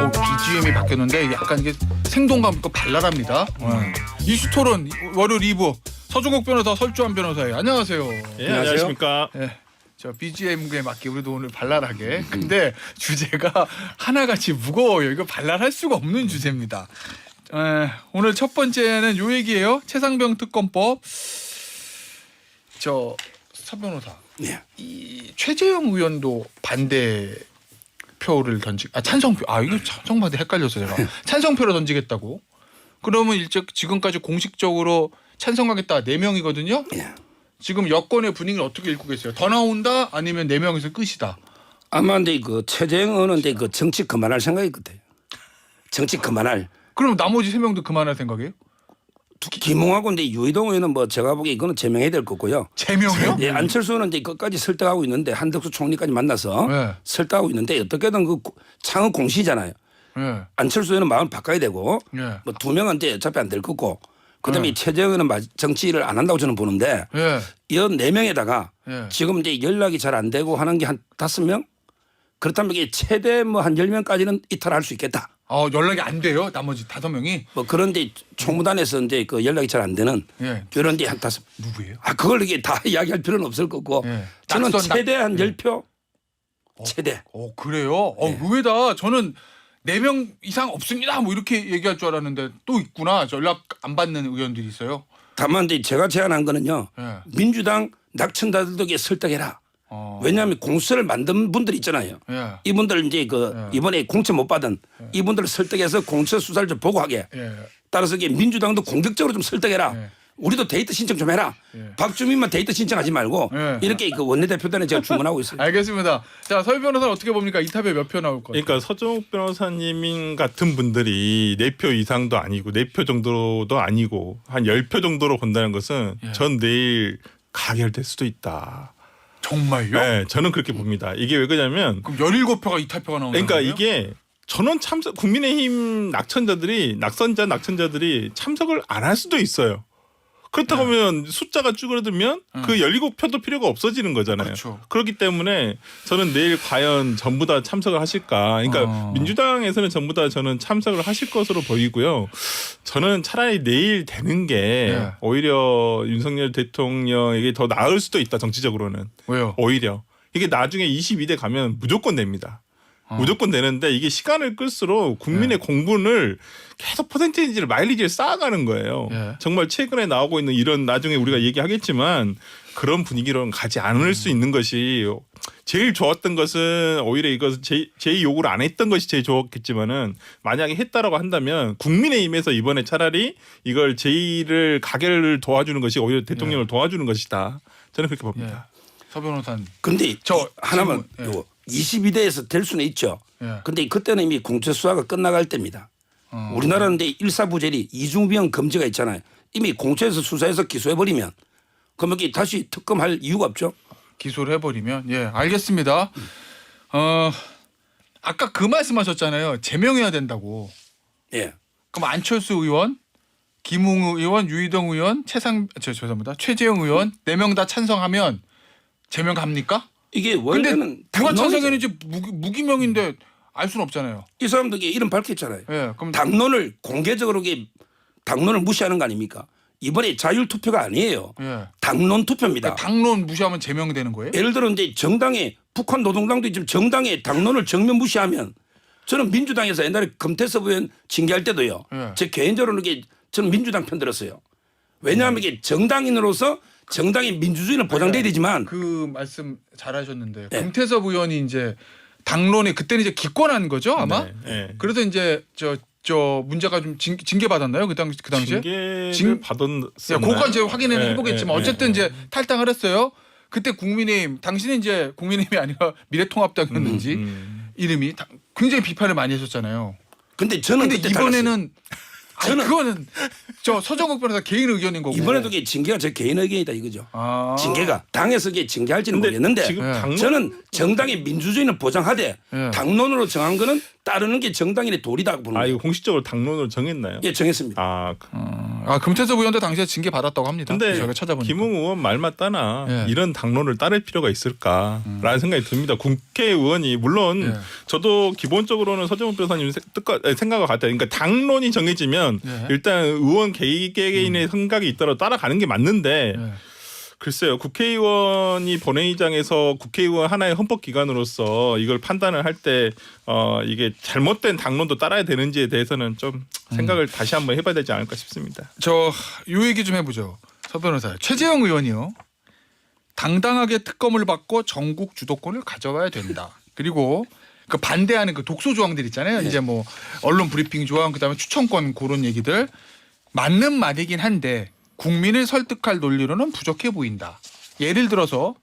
BGM이 바뀌었는데 약간 이게 생동감 있고 발랄합니다. 이슈토론 월요일 2부 서종욱 변호사, 설주환 변호사예요. 안녕하세요. 예, 안녕하십니까. 예, 저 BGM에 맞게 우리도 오늘 발랄하게. 근데 주제가 하나같이 무거워요. 이거 발랄할 수가 없는 주제입니다. 오늘 첫 번째는 요 얘기예요. 최상병 특검법. 서 변호사. 네. 이 최재형 의원도 반대 표를 찬성표. 이거 찬성반대 헷갈려서 제가 찬성표를 던지겠다고. 그러면 지금까지 공식적으로 찬성하겠다 4명이거든요. 예. 지금 여권의 분위기를 어떻게 읽고 계세요? 더 나온다 아니면 4명에서 끝이다. 아마 근데 그 최재형 의원인데 그 정치 그만할 생각일 것 같아요. 정치 그만할. 그럼 나머지 3명도 그만할 생각이에요? 김웅하고 근데 유이동 의원은 뭐 제가 보기에 이거는 제명해야 될 거고요. 제명이요? 예, 안철수 의원은 이제 끝까지 설득하고 있는데 한덕수 총리까지 만나서 네. 설득하고 있는데 어떻게든 그 창은 공시잖아요. 예. 안철수 의원은 마음을 바꿔야 되고 예. 뭐 2명은 이제 어차피 안 될 거고 그다음에 최재형 의원은 정치를 안 한다고 저는 보는데 예. 이 4명에다가 예. 지금 이제 연락이 잘 안 되고 하는 게 한 5명? 그렇다면 이게 최대 뭐 한 10명까지는 이탈할 수 있겠다. 연락이 안 돼요? 나머지 5명이? 뭐 그런데 총무단에서 이제 그 연락이 잘 안 되는 예. 그런 데 한 5. 누구예요? 그걸 이게 다 이야기할 필요는 없을 거고 예. 저는 낙선, 최대 한 10표 최대. 그래요? 네. 의외다. 저는 4명 이상 없습니다. 뭐 이렇게 얘기할 줄 알았는데 또 있구나. 연락 안 받는 의원들이 있어요. 다만 이제 제가 제안한 거는요. 예. 민주당 낙천자들도 설득해라. 왜냐하면 공수처를 만든 분들 있잖아요. 예. 이분들 이제 이번에 공천 못 받은 이분들을 설득해서 공수처 수사를 좀 보고하게. 예. 따라서 이게 민주당도 공격적으로 좀 설득해라. 예. 우리도 데이트 신청 좀 해라. 예. 박주민만 데이트 신청하지 말고 예. 이렇게 그 원내대표단에 제가 주문하고 있어요. 알겠습니다. 자, 서 변호사는 어떻게 봅니까? 이탑에 몇 표 나올 것 같아요? 그러니까 서종욱 변호사님 같은 분들이 4표 이상도 아니고 4표 정도도 아니고 한 10표 정도로 본다는 것은 예. 전 내일 가결될 수도 있다. 정말요? 네, 저는 그렇게 봅니다. 이게 왜 그러냐면 그럼 17표가 이탈표가 나오는 그러니까 거예요? 이게 전원 참석 국민의힘 낙선자들이 참석을 안 할 수도 있어요. 그렇다고 하면 숫자가 줄어들면 그 17표도 필요가 없어지는 거잖아요. 그렇죠. 그렇기 때문에 저는 내일 과연 전부 다 참석을 하실까. 그러니까 민주당에서는 전부 다 저는 참석을 하실 것으로 보이고요. 저는 차라리 내일 되는 게 오히려 윤석열 대통령에게 더 나을 수도 있다. 정치적으로는. 왜요? 오히려. 이게 나중에 22대 가면 무조건 됩니다. 무조건 되는데 이게 시간을 끌수록 국민의 공분을 계속 퍼센테이지를 마일리지를 쌓아가는 거예요. 예. 정말 최근에 나오고 있는 이런 나중에 우리가 얘기하겠지만 그런 분위기로는 가지 않을 수 있는 것이 제일 좋았던 것은 오히려 이것은 제2 요구를 안 했던 것이 제일 좋았겠지만은 만약에 했다라고 한다면 국민의힘에서 이번에 차라리 이걸 제2를 가결을 도와주는 것이 오히려 대통령을 도와주는 것이다. 저는 그렇게 봅니다. 서 변호사는. 근데 하나만 질문, 요 22대에서 될 수는 있죠. 예. 근데 그때는 이미 공천 수사가 끝나갈 때입니다. 우리나라는 이제 일사부재리 이중비형 금지가 있잖아요. 이미 공천에서 수사해서 기소해버리면 그러면 이게 다시 특검할 이유가 없죠. 기소를 해버리면 알겠습니다. 아까 그 말씀하셨잖아요. 제명해야 된다고. 예. 그럼 안철수 의원, 김웅 의원, 유이동 의원, 죄송합니다. 최재형 의원 4명 다 찬성하면 제명 갑니까? 이게 근데 원래는 누가 찬성했는지 무기명인데 알 수는 없잖아요. 이 사람들이 이름 밝혔잖아요. 예, 그럼 당론을 공개적으로 당론을 무시하는 거 아닙니까? 이번에 자율 투표가 아니에요. 예. 당론 투표입니다. 당론 무시하면 제명되는 거예요? 예를 들어 이제 정당의 북한 노동당도 지금 정당의 당론을 정면 무시하면 저는 민주당에서 옛날에 금태섭 의원 징계할 때도요. 예. 제 개인적으로는 저는 민주당 편 들었어요. 왜냐하면 이게 정당인으로서 정당의 민주주의는 보장돼야 되지만 그 말씀 잘하셨는데 예. 금태섭 의원이 이제 당론에 그때는 이제 기권한 거죠 아마. 네, 네. 그래서 이제 저 문제가 좀 징계 받았나요 그 당시에? 징계를 받았어요. 그거 이제 확인은 해보겠지만 어쨌든 이제 네. 탈당을 했어요. 그때 국민의힘 당신은 이제 국민의힘이 아니라 미래통합당이었는지 이름이 굉장히 비판을 많이 했었잖아요. 근데 저는 근데 그때 이번에는 저는 그거는 저 서정욱 변호사 개인 의견인 거고. 이번에도 이게 징계가 제 개인 의견이다 이거죠. 징계가 당에서 이게 징계할지는 근데 모르겠는데 지금 예. 당론 저는 정당의 민주주의는 보장하되 예. 당론으로 정한 거는 따르는 게 정당인의 도리다 보는 아 거예요. 이거 공식적으로 당론으로 정했나요? 예, 정했습니다. 금태섭 의원도 당시에 징계 받았다고 합니다. 근데 저희가 찾아보니까. 김웅 의원 말 맞다나 예. 이런 당론을 따를 필요가 있을까라는 생각이 듭니다. 국회의원이 물론 예. 저도 기본적으로는 서정훈 변호사님 생각과 같아요. 그러니까 당론이 정해지면 예. 일단 의원 개개인의 생각이 있더라도 따라가는 게 맞는데 예. 글쎄요. 국회의원이 본회의장에서 국회의원 하나의 헌법기관으로서 이걸 판단을 할 때 이게 잘못된 당론도 따라야 되는지에 대해서는 좀 생각을 다시 한번 해봐야 되지 않을까 싶습니다. 요 얘기 좀 해보죠. 서 변호사. 최재형 의원이요. 당당하게 특검을 받고 전국 주도권을 가져와야 된다. 그리고 그 반대하는 그 독소 조항들 있잖아요. 이제 뭐 언론 브리핑 조항 그다음에 추천권 그런 얘기들 맞는 말이긴 한데 국민을 설득할 논리로는 부족해 보인다. 예를 들어서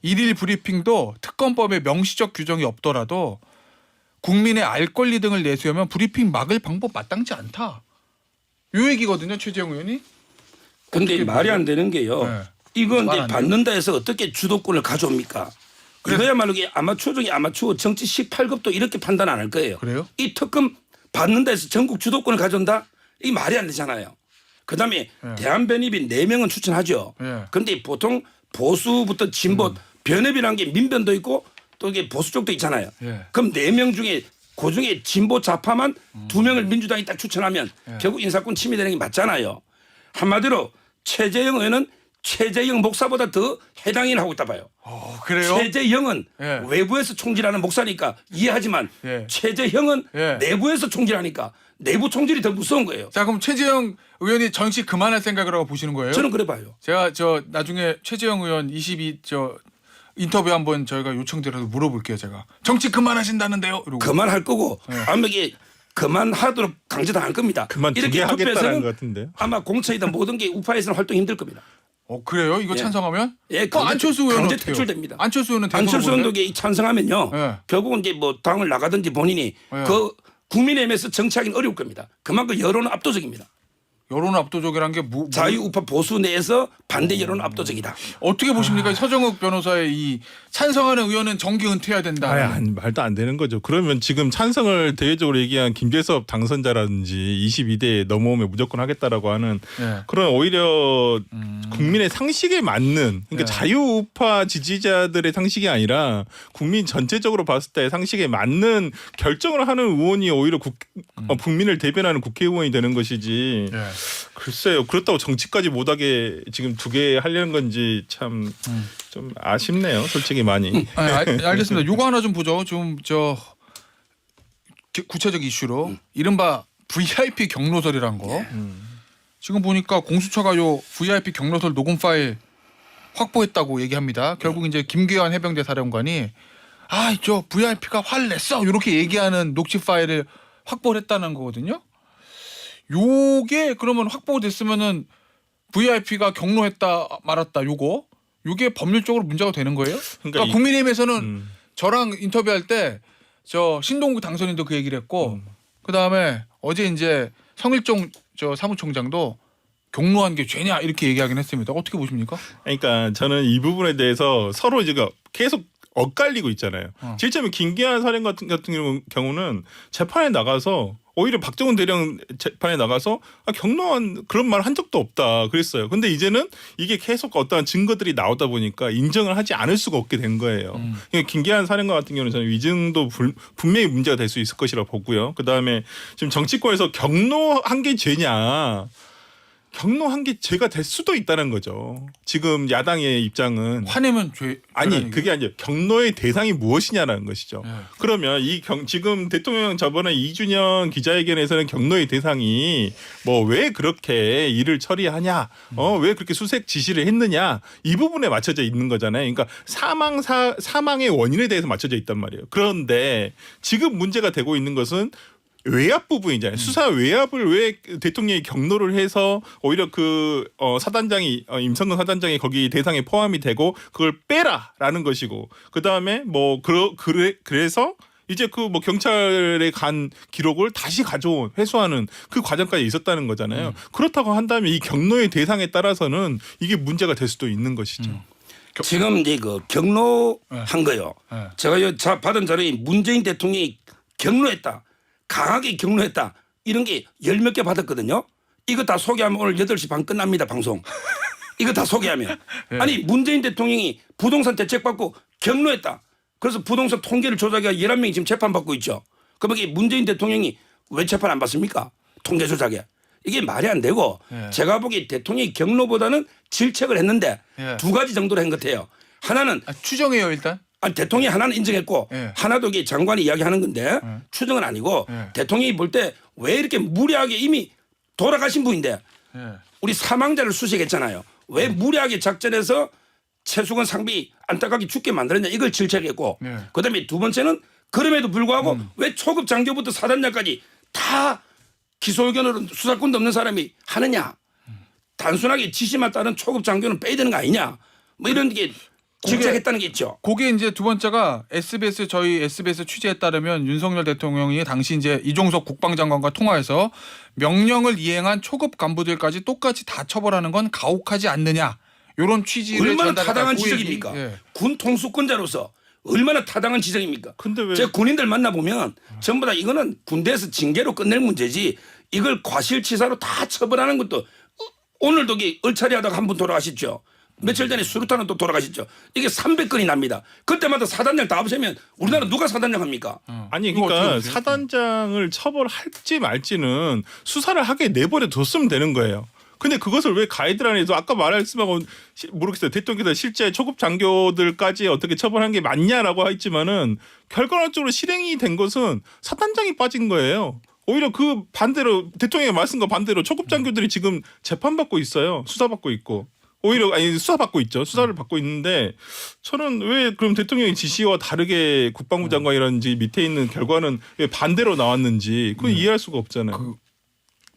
일일 브리핑도 특검법에 명시적 규정이 없더라도 국민의 알 권리 등을 내세우면 브리핑 막을 방법 마땅치 않다. 요 얘기거든요. 최재형 의원이. 근데 어떻게 말이 안 보세요? 되는 게요. 네. 이건 말 이제 안 돼요? 받는다 해서 어떻게 주도권을 가져옵니까? 이거야말로 이게 아마추어 중에 아마추어 정치 18급도 이렇게 판단 안 할 거예요. 그래요? 이 특검 받는다 해서 전국 주도권을 가져온다? 이 말이 안 되잖아요. 그다음에 대한변협이 4명은 추천하죠. 예. 그런데 보통 보수부터 진보 변협이라는 게 민변도 있고 또 이게 보수 쪽도 있잖아요. 예. 그럼 4명 중에 그중에 진보 좌파만 2명을 민주당이 딱 추천하면 결국 인사권 침해되는 게 맞잖아요. 한마디로 최재형 의원은 최재형 목사보다 더 해당인을 하고 있다 봐요. 그래요? 최재형은 예. 외부에서 총질하는 목사니까 이해하지만 예. 최재형은 예. 내부에서 총질하니까 내부 총질이 더 무서운 거예요. 자 그럼 최재형 의원이 정치 그만할 생각이라고 보시는 거예요? 저는 그래 봐요. 제가 나중에 최재형 의원 22 인터뷰 한번 저희가 요청드려서 물어볼게요. 제가 정치 그만하신다는데요. 이러고. 그만할 거고 예. 아마 이게 그만하도록 강제당할 겁니다. 그만두게 하겠다는 것 같은데요. 아마 공천이든 모든 게 우파에서는 활동 힘들 겁니다. 그래요? 이거 예. 찬성하면? 예, 안철수 의원은 강제 어떻게 해요? 퇴출됩니다. 안철수 의원은 안철수 의원도 이 찬성하면요. 예. 결국은 이제 뭐 당을 나가든지 본인이 예. 그 국민의힘에서 정치하기는 어려울 겁니다. 그만큼 여론은 압도적입니다. 여론 압도적이란 게 자유우파 보수 내에서 반대 여론은 압도적이다. 어떻게 보십니까? 서정욱 변호사의 이 찬성하는 의원은 정기 은퇴해야 된다. 말도 안 되는 거죠. 그러면 지금 찬성을 대외적으로 얘기한 김재섭 당선자라든지 22대에 넘어오면 무조건 하겠다라고 하는 예. 그런 오히려 국민의 상식에 맞는 그러니까 예. 자유우파 지지자들의 상식이 아니라 국민 전체적으로 봤을 때 상식에 맞는 결정을 하는 의원이 오히려 국민을 대변하는 국회의원이 되는 것이지. 예. 글쎄요. 그렇다고 정치까지 못하게 지금 2개 하려는 건지 참 좀 아쉽네요. 솔직히 많이. 알겠습니다. 요거 하나 좀 보죠. 좀 구체적 이슈로 이른바 VIP 경로설이란 거. 지금 보니까 공수처가 요 VIP 경로설 녹음 파일 확보했다고 얘기합니다. 결국 이제 김계환 해병대 사령관이 저 VIP가 화를 냈어 이렇게 얘기하는 녹취 파일을 확보를 했다는 거거든요. 요게 그러면 확보됐으면은 VIP가 경로했다 말았다 요게 법률적으로 문제가 되는 거예요? 그러니까 국민의힘에서는 저랑 인터뷰할 때 신동구 당선인도 그 얘기를 했고 그다음에 어제 이제 성일종 사무총장도 경로한 게 죄냐 이렇게 얘기하긴 했습니다. 어떻게 보십니까? 그러니까 저는 이 부분에 대해서 서로 지금 계속 엇갈리고 있잖아요. 실제로 김기한 사령관 같은 경우는 재판에 나가서 오히려 박정훈 대령 재판에 나가서 경로한 그런 말 한 적도 없다 그랬어요. 근데 이제는 이게 계속 어떠한 증거들이 나오다 보니까 인정을 하지 않을 수가 없게 된 거예요. 그러니까 김기한 사령관 같은 경우는 저는 위증도 분명히 문제가 될 수 있을 것이라고 보고요. 그다음에 지금 정치권에서 경로한 게 죄냐. 경로한 게 죄가 될 수도 있다는 거죠. 지금 야당의 입장은 화내면 죄 아니 그게 아니죠. 경로의 대상이 무엇이냐라는 것이죠. 네. 그러면 지금 대통령 저번에 이준영 기자회견에서는 경로의 대상이 뭐 왜 그렇게 일을 처리하냐, 왜 그렇게 수색 지시를 했느냐 이 부분에 맞춰져 있는 거잖아요. 그러니까 사망의 원인에 대해서 맞춰져 있단 말이에요. 그런데 지금 문제가 되고 있는 것은 외압 부분이잖아요. 수사 외압을 왜 대통령이 경로를 해서 오히려 사단장이 임성근 사단장이 거기 대상에 포함이 되고 그걸 빼라라는 것이고 그 다음에 그래서 이제 경찰에 간 기록을 다시 회수하는 그 과정까지 있었다는 거잖아요. 그렇다고 한다면 이 경로의 대상에 따라서는 이게 문제가 될 수도 있는 것이죠. 지금 이제 그 경로한 거요. 제가 받은 자료에 문재인 대통령이 경로했다. 강하게 경로했다. 이런 게 10몇 개 받았거든요. 이거 다 소개하면 오늘 8시 반 끝납니다. 방송. 이거 다 소개하면. 예. 아니 문재인 대통령이 부동산 대책 받고 경로했다. 그래서 부동산 통계를 조작해가 11명이 지금 재판받고 있죠. 그럼 이게 문재인 대통령이 왜 재판 안 받습니까? 통계 조작에. 이게 말이 안 되고 예. 제가 보기에 대통령이 경로보다는 질책을 했는데 예. 2가지 정도로 한 것 같아요. 하나는 추정해요 일단. 아니 대통령이 하나는 인정했고 예. 하나도 이게 장관이 이야기하는 건데 추정은 아니고 예. 대통령이 볼 때 왜 이렇게 무리하게 이미 돌아가신 분인데 예. 우리 사망자를 수색했잖아요. 왜 무리하게 작전해서 최수건 상비 안타깝게 죽게 만들었냐 이걸 질책했고 예. 그다음에 두 번째는 그럼에도 불구하고 왜 초급 장교부터 사단장까지 다 기소 의견으로 수사권도 없는 사람이 하느냐. 단순하게 지시만 따른 초급 장교는 빼야 되는 거 아니냐. 뭐 이런 게 질책했다는 게 있죠. 그게 이제 두 번째가 저희 SBS 취재에 따르면 윤석열 대통령이 당시 이제 이종석 국방장관과 통화해서 명령을 이행한 초급 간부들까지 똑같이 다 처벌하는 건 가혹하지 않느냐. 이런 취지를 얼마나 전달했다. 타당한 그 얘기. 지적입니까? 예. 군 통수권자로서 얼마나 타당한 지적입니까? 근데 왜 제가 군인들 만나보면 전부 다 이거는 군대에서 징계로 끝낼 문제지 이걸 과실치사로 다 처벌하는 것도 오늘도 이게 얼차리하다가 한 분 돌아가셨죠. 며칠 전에 수류탄은 또 돌아가셨죠. 이게 300건이 납니다. 그때마다 사단장 다 없애면 우리나라 누가 사단장 합니까? 아니 이거 그러니까 어떻게 사단장을 처벌할지 말지는 수사를 하게 내버려 뒀으면 되는 거예요. 근데 그것을 왜 가이드라인에서 아까 말씀하고 모르겠어요. 대통령께서 실제 초급 장교들까지 어떻게 처벌한 게 맞냐라고 했지만은 결과론적으로 실행이 된 것은 사단장이 빠진 거예요. 오히려 그 반대로 대통령의 말씀과 반대로 초급 장교들이 지금 재판받고 있어요. 수사받고 있고. 오히려 아니 수사받고 있죠. 수사를 받고 있는데 저는 왜 그럼 대통령의 지시와 다르게 국방부 장관이라든지 밑에 있는 결과는 왜 반대로 나왔는지 그건 이해할 수가 없잖아요.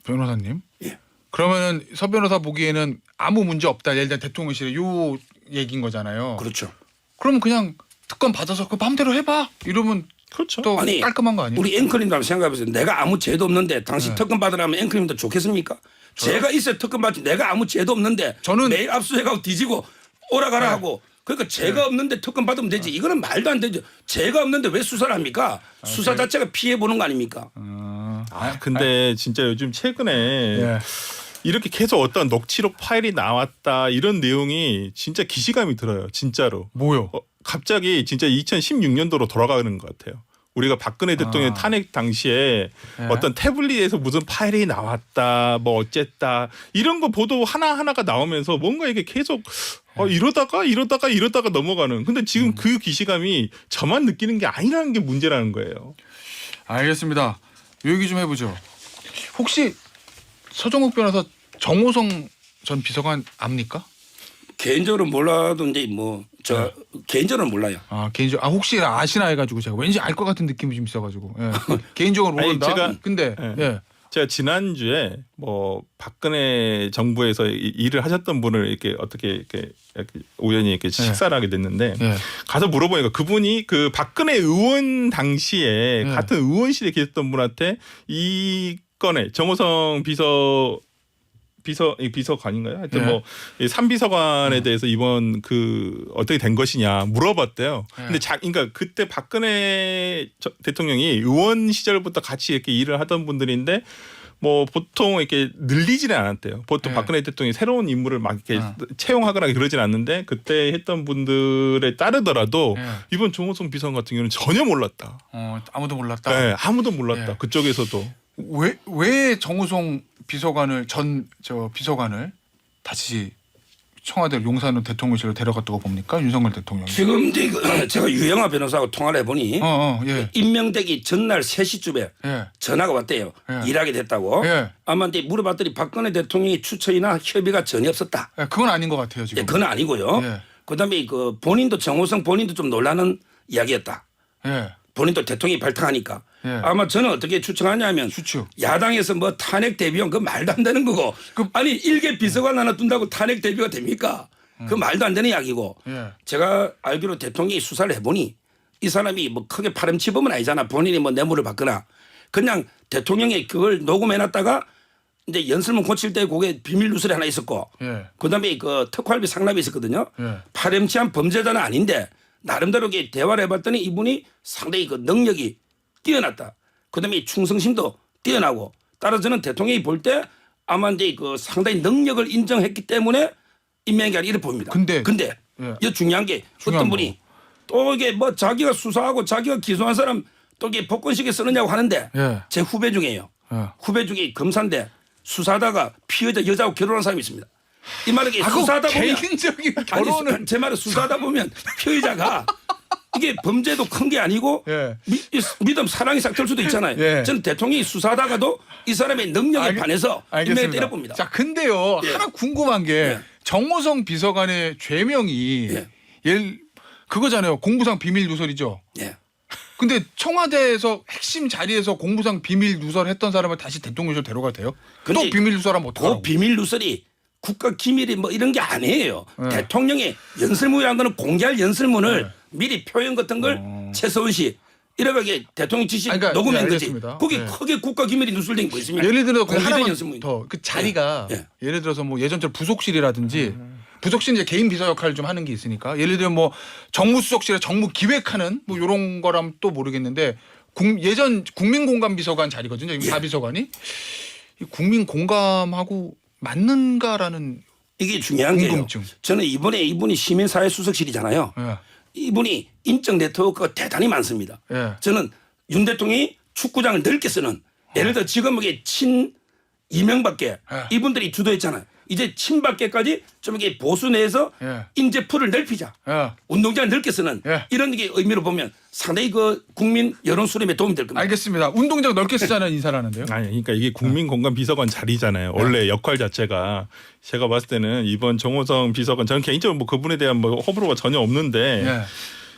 변호사님. 예. 그러면은 서 변호사 보기에는 아무 문제 없다. 예를 들어 대통령실에 요 얘기인 거잖아요. 그렇죠. 그러면 그냥 특검 받아서 그 마음대로 해봐. 이러면 그렇죠. 또 아니, 깔끔한 거 아니에요? 우리 앵커님도 한번 생각해보세요. 내가 아무 죄도 없는데 당신 네. 특검 받으라면 앵커님도 좋겠습니까? 제가 있어야 특검 받지 내가 아무 죄도 없는데 저는- 매일 압수해가고 뒤지고 오라가라 네. 하고 그러니까 죄가 없는데 특검 받으면 되지. 이거는 말도 안 되죠. 죄가 없는데 왜 수사를 합니까? 수사 자체가 피해 보는 거 아닙니까? 근데 진짜 요즘 최근에 예. 이렇게 계속 어떤 녹취록 파일이 나왔다 이런 내용이 진짜 기시감이 들어요. 진짜로. 뭐요? 갑자기 진짜 2016년도로 돌아가는 것 같아요. 우리가 박근혜 대통령 탄핵 당시에 네. 어떤 태블릿에서 무슨 파일이 나왔다 뭐 어쨌다 이런 거 보도 하나하나가 나오면서 뭔가 이게 계속 이러다가 넘어가는. 근데 지금 그 기시감이 저만 느끼는 게 아니라는 게 문제라는 거예요. 알겠습니다. 요 얘기 좀 해보죠. 혹시 서정욱 변호사 정호성 전 비서관 압니까? 개인적으로 몰라도 이제 뭐 저 개인적으로는 몰라요. 개인적으로 혹시 아시나 해가지고 제가 왠지 알 것 같은 느낌이 좀 있어가지고 예. 개인적으로 아니, 모른다. 제가- 근데 예. 예. 제가 지난주에 뭐 박근혜 정부에서 일을 하셨던 분을 이렇게 어떻게 이렇게 우연히 이렇게 식사를 하게 됐는데 예. 가서 물어보니까 그분이 그 박근혜 의원 당시에 네. 같은 의원실에 계셨던 분한테 이 건에 정호성 비서관인가요? 하여튼 예. 뭐 3비서관에 대해서 이번 그 어떻게 된 것이냐 물어봤대요. 예. 근데 그러니까 그때 박근혜 대통령이 의원 시절부터 같이 이렇게 일을 하던 분들인데 뭐 보통 이렇게 늘리지는 않았대요. 보통 예. 박근혜 대통령이 새로운 인물을 막 이렇게 어. 채용하거나 그러진 않는데 그때 했던 분들에 따르더라도 예. 이번 정호성 비서관 같은 경우는 전혀 몰랐다. 아무도 몰랐다. 네, 아무도 몰랐다. 예. 그쪽에서도. 왜 정우성 비서관을 비서관을 다시 청와대 용산으로 대통령실로 데려갔다고 봅니까? 윤석열 대통령이. 지금 이제 제가 유영아 변호사하고 통화를 해보니 예. 임명되기 전날 3시쯤에 예. 전화가 왔대요. 예. 일하게 됐다고. 예. 아마 이제 물어봤더니 박근혜 대통령이 추천이나 협의가 전혀 없었다. 예, 그건 아닌 것 같아요 지금. 예, 그건 아니고요. 예. 그다음에 그 본인도 정호성 본인도 좀 놀라는 이야기였다. 예. 본인도 대통령이 발탁하니까. 예. 아마 저는 어떻게 추측하냐면 추측. 야당에서 뭐 탄핵 대비원 그 말도 안 되는 거고. 아니 일개 비서관 하나 둔다고 탄핵 대비가 됩니까? 그 말도 안 되는 이야기고. 예. 제가 알기로 대통령이 수사를 해보니 이 사람이 뭐 크게 파렴치범은 아니잖아. 본인이 뭐 뇌물을 받거나 그냥 대통령이 그걸 녹음해놨다가 이제 연설문 고칠 때 그게 비밀 누설이 하나 있었고 예. 그다음에 그 특활비 상납이 있었거든요. 예. 파렴치한 범죄자는 아닌데 나름대로 이렇게 대화를 해봤더니 이분이 상당히 그 능력이 뛰어났다. 그다음에 충성심도 뛰어나고 따라서 저는 대통령이 볼 때 아마 이제 그 상당히 능력을 인정했기 때문에 임명한 게 아니라 이렇게 봅니다. 근데 이 중요한 게 중요한 어떤 분이 또 이게 뭐 자기가 수사하고 자기가 기소한 사람 또 이게 복권식에 쓰느냐고 하는데 예. 제 후배 중에요. 후배 중에 검사인데 수사하다가 피의자 여자하고 결혼한 사람이 있습니다. 이 말은 이게 수사하다 보면 개인적인 아니 결혼을 제 말은 수사하다 보면 피의자가 이게 범죄도 큰 게 아니고 예. 믿음 사랑이 싹 들 수도 있잖아요. 예. 저는 대통령이 수사하다가도 이 사람의 능력에 반해서 임명을 때려봅니다. 자, 근데요. 예. 하나 궁금한 게 예. 정호성 비서관의 죄명이 그거잖아요. 공무상 비밀 누설이죠. 예. 근데 청와대에서 핵심 자리에서 공무상 비밀 누설했던 사람을 다시 대통령실로 데려가도 돼요? 또 근데 비밀 누설하면 그 어떡하라고? 비밀 누설이 국가 기밀이 뭐 이런 게 아니에요. 예. 대통령의 연설문이라는 거는 공개할 연설문을 미리 표현 같은 걸 최서원 씨 이렇게 대통령 지시 그러니까, 녹음한 거지. 알겠습니다. 거기 예. 크게 국가 기밀이 누설된 거 있습니까? 예를 들어 그 공개된 하나만 연설문이. 더 그 자리가 예. 예를 들어서 뭐 예전처럼 부속실이라든지 부속실 이제 개인 비서 역할을 좀 하는 게 있으니까 예를 들면 뭐 정무수석실에 정무 기획하는 뭐 이런 거라면 또 모르겠는데 예전 국민공감비서관 자리거든요. 지금 예. 다비서관이 이 국민공감하고 맞는가라는 이게 중요한 게요. 궁금증. 저는 이분이 시민사회수석실이잖아요. 예. 이분이 인적 네트워크가 대단히 많습니다. 예. 저는 윤 대통령이 축구장을 넓게 쓰는 예를 들어 지금 이게 친 이명밖에 예. 이분들이 주도했잖아요. 이제 친박계까지 좀 이게 보수 내에서 예. 인재풀을 넓히자. 예. 운동장을 넓게 쓰는 예. 이런 게 의미로 보면 상당히 그 국민 여론 수렴에 도움이 될 겁니다. 알겠습니다. 운동장 넓게 쓰자는 인사라는데요. 아니 그러니까 이게 국민공감 비서관 자리잖아요. 원래 역할 자체가 제가 봤을 때는 이번 정호성 비서관 저는 개인적으로 뭐 그분에 대한 뭐 호불호가 전혀 없는데 예.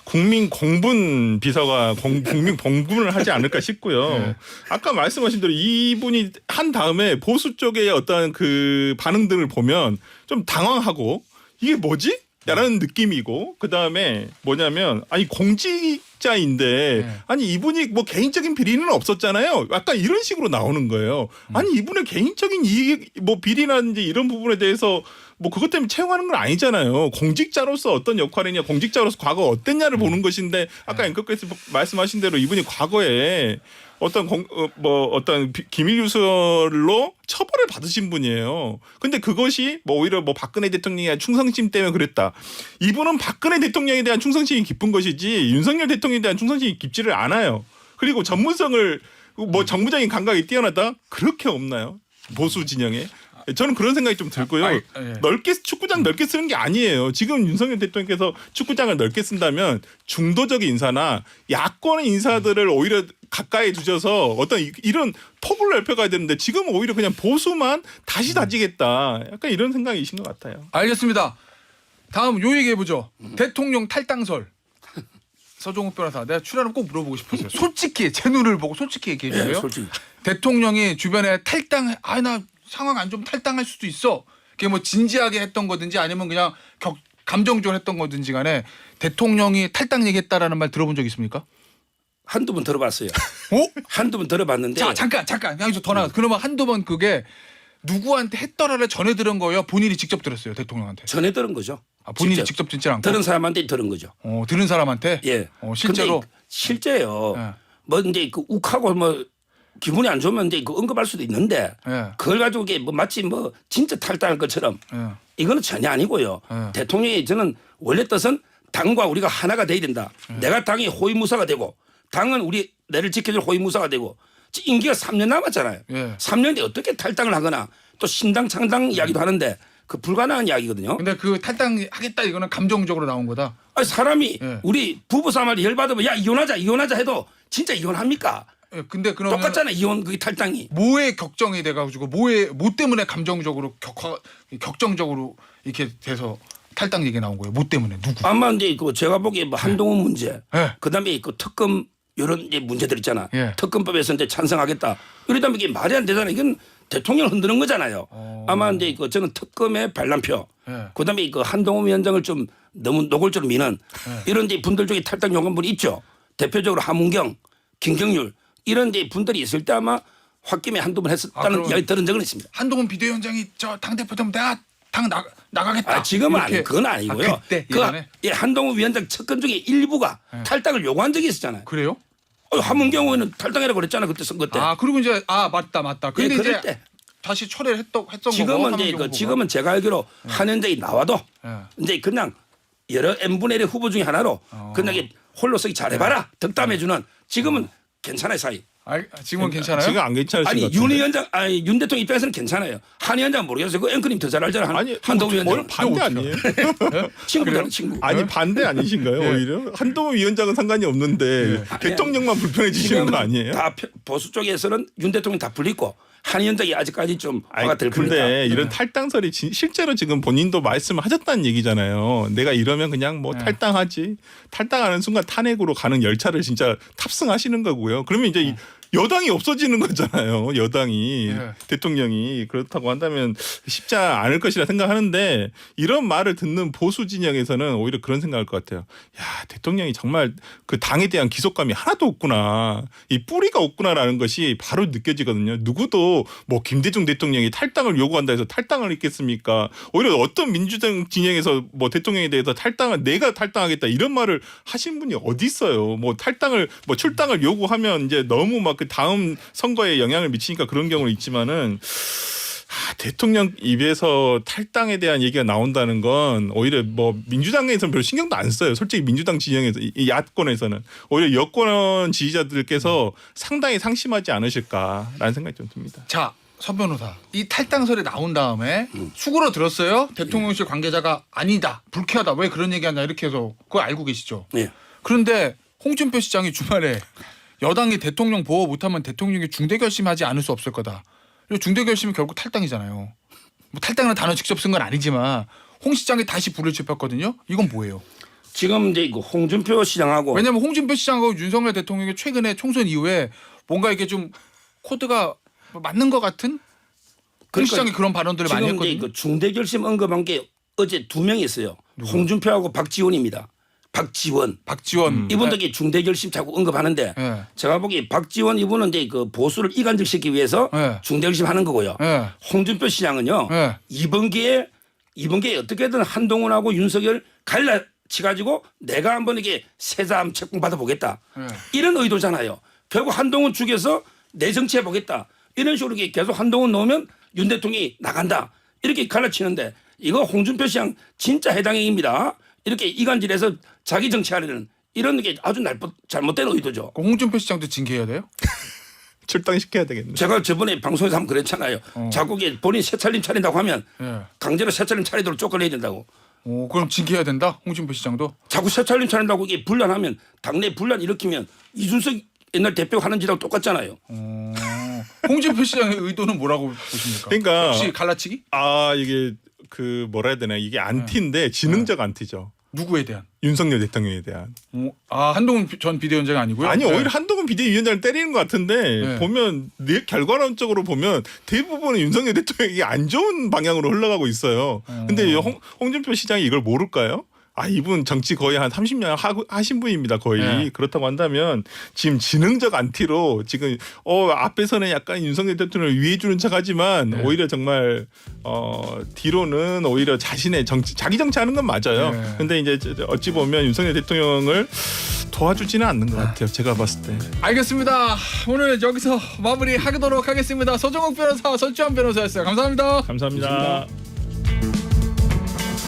국민 공분 비서가 국민 공분을 하지 않을까 싶고요. 네. 아까 말씀하신 대로 이분이 한 다음에 보수 쪽의 어떤 그 반응들을 보면 좀 당황하고 이게 뭐지? 라는 느낌이고 그 다음에 뭐냐면 아니 공직자인데 네. 아니 이분이 뭐 개인적인 비리는 없었잖아요. 약간 이런 식으로 나오는 거예요. 아니 이분의 개인적인 이익 뭐 비리라든지 이런 부분에 대해서 뭐 그것 때문에 채용하는 건 아니잖아요. 공직자로서 어떤 역할이냐, 공직자로서 과거 어땠냐를 보는 것인데 아까 앵커께서 말씀하신 대로 이분이 과거에 어떤 어떤 기밀 유설로 처벌을 받으신 분이에요. 근데 그것이 뭐 오히려 뭐 박근혜 대통령의 충성심 때문에 그랬다. 이분은 박근혜 대통령에 대한 충성심이 깊은 것이지 윤석열 대통령에 대한 충성심이 깊지를 않아요. 그리고 전문성을 뭐 정무적인 감각이 뛰어나다 그렇게 없나요? 보수 진영에. 저는 그런 생각이 좀 들고요. 예. 넓게 축구장 넓게 쓰는 게 아니에요. 지금 윤석열 대통령께서 축구장을 넓게 쓴다면 중도적 인사나 야권의 인사들을 오히려 가까이 두셔서 어떤 이런 폭을 넓혀가야 되는데 지금 오히려 그냥 보수만 다시 다지겠다. 약간 이런 생각이신 것 같아요. 알겠습니다. 다음 요 얘기해 보죠. 대통령 탈당설. 서종욱 변호사, 내가 출연을 꼭 물어보고 싶었어요. 솔직히 제 눈을 보고 솔직히 얘기해 주세요. 솔직히. 대통령이 주변에 나 상황 안 좋으면 탈당할 수도 있어. 그게 뭐 진지하게 했던 거든지 아니면 그냥 감정적으로 했던 거든지 간에 대통령이 탈당 얘기했다라는 말 들어본 적 있습니까? 한두 번 들어봤어요. 오? 한두 번 들어봤는데 자, 잠깐. 여기서 더 나가. 그러면 한두 번 그게 누구한테 했더라를 전해 들은 거예요? 본인이 직접 들었어요, 대통령한테. 전해 들은 거죠. 아, 본인이 직접 듣지 않고. 들은 사람한테 들은 거죠. 들은 사람한테? 예. 실제로? 근데 실제요. 예. 뭐 이제 그 욱하고 뭐 기분이 안 좋으면 이제 그 언급할 수도 있는데 예. 그걸 가지고 이게 뭐 마치 뭐 진짜 탈당할 것처럼 예. 이거는 전혀 아니고요. 예. 대통령이 저는 원래 뜻은 당과 우리가 하나가 돼야 된다. 내가 당이 호위무사가 되고 당은 우리 내를 지켜줄 호위무사가 되고 임기가 3년 남았잖아요. 예. 3년 뒤에 어떻게 탈당을 하거나 또 신당 창당 이야기도 하는데 그 불가능한 이야기거든요. 근데 그 탈당하겠다 이거는 감정적으로 나온 거다. 아니, 사람이 예. 우리 부부싸움을 열받으면 야 이혼하자 해도 진짜 이혼합니까? 예, 근데 그러면 똑같잖아요. 이혼 그 탈당이. 뭐에 격정이 돼가지고 뭐 때문에 감정적으로 격정적으로 이렇게 돼서 탈당 얘기 나온 거예요. 뭐 때문에 누구? 아마 이제 그 제가 보기에 뭐 한동훈 문제, 예. 그다음에 그 특검 이런 이제 문제들 있잖아. 예. 특검법에서 이제 찬성하겠다. 이러다면 이게 말이 안 되잖아요. 이건 대통령을 흔드는 거잖아요. 아마 이제 그 저는 특검의 반란표, 예. 그다음에 그 한동훈 위원장을 좀 너무 노골적으로 미는 이런 이제 분들 중에 탈당 요구한 분이 있죠. 대표적으로 하문경, 김경률 이런 이제 분들이 있을 때 아마 홧김에 한두 번 했었다는 그럼 이야기 들은 적은 있습니다. 한동훈 비대위원장이 저 당대표 되면 내가 당 나가겠다. 아, 지금은 이렇게. 아니 그건 아니고요. 그때 그 예전에? 예, 한동훈 위원장 측근 중에 일부가 탈당을 요구한 적이 있었잖아요. 그래요? 한문경 의원은 탈당이라고 그랬잖아 그때 선거 때. 아 그리고 이제 맞다. 근데 예, 그럴 이제 때. 다시 철회를 했던 지금은 거고. 이제 지금은 제가 알기로 한현정이 나와도 예. 이제 그냥 여러 n분의 1의 후보 중에 하나로 그냥 이게 홀로 서기 잘해봐라 덕담해주는 지금은 괜찮아요 사이. 지금은 괜찮아요? 지금 안 괜찮으신 아니 것 같은데. 윤 위원장 아니 윤 대통령 입장에서는 괜찮아요. 한 위원장 모르겠어요. 그 앵커님 더 잘 알잖아. 아니 한동훈 오늘 위원장 반대 아니에요? 친구잖아 친구. 아니 반대 아니신가요? 예. 오히려 한동훈 위원장은 상관이 없는데 대통령만 불편해지시는 거 아니에요? 다 보수 쪽에서는 윤 대통령 다 불리고 한 위원장이 아직까지 좀 화가 덜 풀린다. 근데 이런 탈당설이 실제로 지금 본인도 말씀을 하셨다는 얘기잖아요. 내가 이러면 그냥 뭐 탈당하지. 탈당하는 순간 탄핵으로 가는 열차를 진짜 탑승하시는 거고요. 그러면 이제 여당이 없어지는 거잖아요. 여당이 네. 대통령이 그렇다고 한다면 쉽지 않을 것이라 생각하는데 이런 말을 듣는 보수 진영에서는 오히려 그런 생각할 것 같아요. 야 대통령이 정말 그 당에 대한 기속감이 하나도 없구나. 이 뿌리가 없구나라는 것이 바로 느껴지거든요. 누구도 뭐 김대중 대통령이 탈당을 요구한다 해서 탈당을 했겠습니까? 오히려 어떤 민주당 진영에서 뭐 대통령에 대해서 내가 탈당하겠다 이런 말을 하신 분이 어디 있어요. 뭐 탈당을 뭐 출당을 요구하면 이제 너무 막 그 다음 선거에 영향을 미치니까 그런 경우는 있지만은 대통령 입에서 탈당에 대한 얘기가 나온다는 건 오히려 뭐 민주당에서는 별로 신경도 안 써요. 솔직히 민주당 진영에서 이 야권에서는 오히려 여권 지지자들께서 상당히 상심하지 않으실까라는 생각이 좀 듭니다. 자, 선 변호사. 이 탈당설이 나온 다음에 수그러 들었어요. 대통령실 관계자가 아니다. 불쾌하다. 왜 그런 얘기하냐 이렇게 해서 그거 알고 계시죠? 예. 그런데 홍준표 시장이 주말에 여당이 대통령 보호 못하면 대통령이 중대결심하지 않을 수 없을 거다. 그리고 중대결심이 결국 탈당이잖아요. 뭐 탈당이라는 단어 직접 쓴 건 아니지만 홍 시장이 다시 불을 지폈거든요. 이건 뭐예요? 지금 이제 그 홍준표 시장하고 왜냐하면 홍준표 시장하고 윤석열 대통령이 최근에 총선 이후에 뭔가 이게 좀 코드가 맞는 것 같은? 홍 시장이 그런 발언들을 많이 지금 했거든요. 이제 그 중대결심 언급한 게 어제 2명이 있어요. 홍준표하고 박지원입니다. 박지원. 이분도 이게 중대결심 자꾸 언급하는데 예. 제가 보기에 박지원 이분은 이제 그 보수를 이간질시키기 위해서 예. 중대결심 하는 거고요. 예. 홍준표 시장은요. 예. 이번 기회에 어떻게든 한동훈하고 윤석열 갈라치 가지고 내가 한번 이게 세자함 채권 받아보겠다. 예. 이런 의도잖아요. 결국 한동훈 죽여서 내 정치해 보겠다. 이런 식으로 계속 한동훈 놓으면 윤 대통령이 나간다. 이렇게 갈라치는데 이거 홍준표 시장 진짜 해당행위입니다. 이렇게 이간질해서 자기 정치하려는 이런 게 아주 잘못된 의도죠. 그럼 홍준표 시장도 징계해야 돼요? 출당시켜야 되겠네. 제가 저번에 방송에서 한번 그랬잖아요. 자꾸 이게 본인 새찰림 차린다고 하면 예. 강제로 새찰림 차리도록 쫓겨내야 된다고. 그럼 징계해야 된다? 홍준표 시장도? 자꾸 새찰림 차린다고 이게 분란하면 당내 분란 일으키면 이준석 옛날 대표가 하는 짓하고 똑같잖아요. 홍준표 시장의 의도는 뭐라고 보십니까? 그러니까 혹시 갈라치기? 이게 그 뭐라 해야 되나 이게 안티인데 지능적 안티죠. 누구에 대한? 윤석열 대통령에 대한. 한동훈 전 비대위원장이 아니고요? 아니 네. 오히려 한동훈 비대위원장을 때리는 것 같은데 네. 보면 결과론적으로 보면 대부분은 윤석열 대통령이 안 좋은 방향으로 흘러가고 있어요. 근데 홍준표 시장이 이걸 모를까요? 이분 정치 거의 한 30년 하신 분입니다. 거의. 네. 그렇다고 한다면 지금 지능적 안티로 지금 앞에서는 약간 윤석열 대통령을 위해 주는 척하지만 네. 오히려 정말 뒤로는 오히려 자신의 자기 정치하는 건 맞아요. 네. 근데 이제 어찌 보면 윤석열 대통령을 도와주지는 않는 것 같아요. 제가 봤을 때. 알겠습니다. 오늘 여기서 마무리하도록 하겠습니다. 서정욱 변호사, 설주환 변호사였어요. 감사합니다. 감사합니다.